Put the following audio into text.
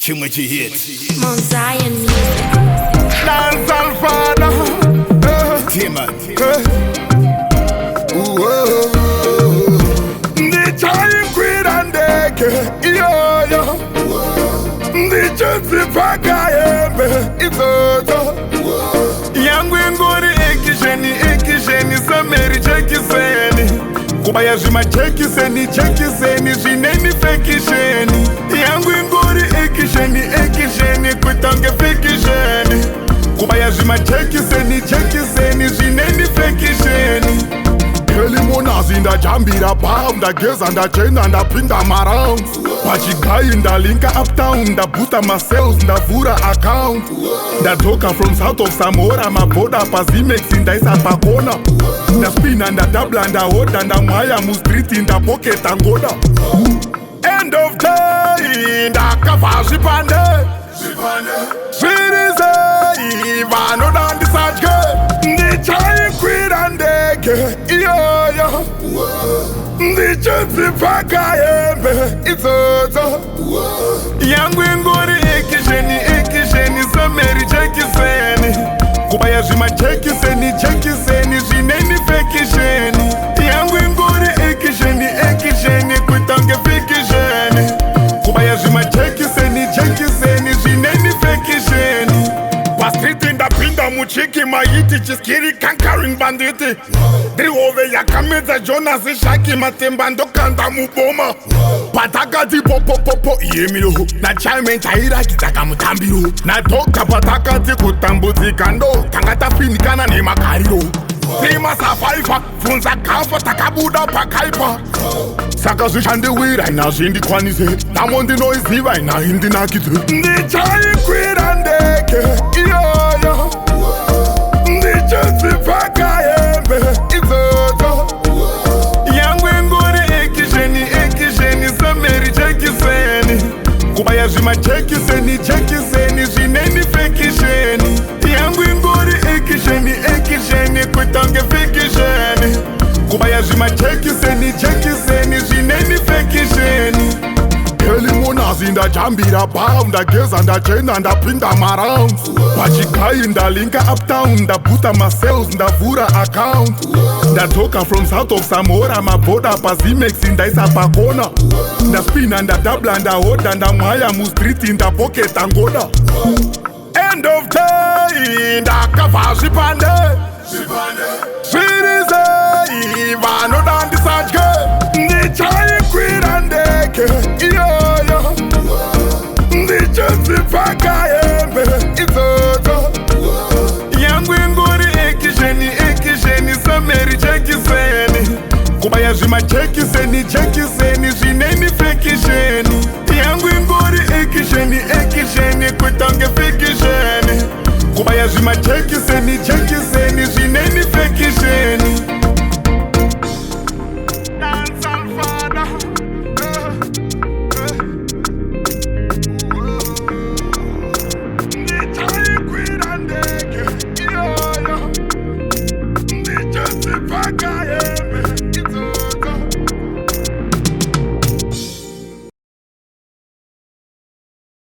chimwe chihit Mount Zion music. Dance Alfada Tman Ndichayi kwirandeke Iyoyo Ndichenzi pakayembe Izoto Yangu inguri ekisheni sameri jekiseni Kubaya zima jekiseni Zineni fekisheni Yangu inguri ekisheni Kutange fekisheni Kubaya zima jekiseni Zineni fekisheni Heli monazi ndajambira pa Ndageza ndachena ndapinda maround Pachigayi ndalinka uptown Ndabuta ma sales ndavura account Ndajoka from south of Samora Maboda pazimex ndaisa pakona Ndaspina ndadabla ndahoda Ndamwaya mu street ndapoketa ngoda End of day ndakava zvipande Zvirizei vanoda ndisatye Ndichayikwira ndege iyoyo Ndichenzipakayembe idzodzo Yangu inguri ekisheni sameri jekiseni Kubaya zvima jekiseni Zineni fekisheni Yangu inguri ekisheni Kutange fekisheni Kubaya zvima jekiseni Zineni fekisheni Pastriti ndapinda muchiki maiti Chiskiri conquering banditi Drihove yakamedza Jonas Shaki Matemba ndokanda muboma Patakati popopopo iyemiro Na chaimen chairakitaka mutambiro Na dokta patakati kutambudzika ndo Tanga tafinikana nemakariro Prima safaifa Funza kafa takabuda pakaipa Saka zvishandiwira ina zvindikwanise Namo ndinoiziva ina hindinakidze Ndichayikwira ndeke iyoyo Ndichenzipakayembe idzodzo Yangu inguri ekisheni sameri jekiseni Kubaya zvima jekiseni Zineni fekisheni Yangu inguri ekisheni Kutange fekisheni Kubaya zvima jekiseni Zineni fekisheni Heli monazi ndajambira pa Ndageza ndachena ndapinda maround Pachigayi ndalinka uptown Ndabuta ma sales ndavura account Ndajoka from south of Samora Maboda pazimex ndaisa pakona Ndaspina ndadabla ndahoda Ndamwaya mu street ndapoketa ngoda End of day ndakava zvipande Zvirizei vanoda ndisatye Ndichayikwira ndeke iyoyo Ndichenzipakayembe idzodzo Yangu inguri ekisheni sameri jekiseni Kubaya zvima jekiseni Zineni fekisheni Yangu inguri ekisheni Kutange fekisheni Kubaya zvima jekiseni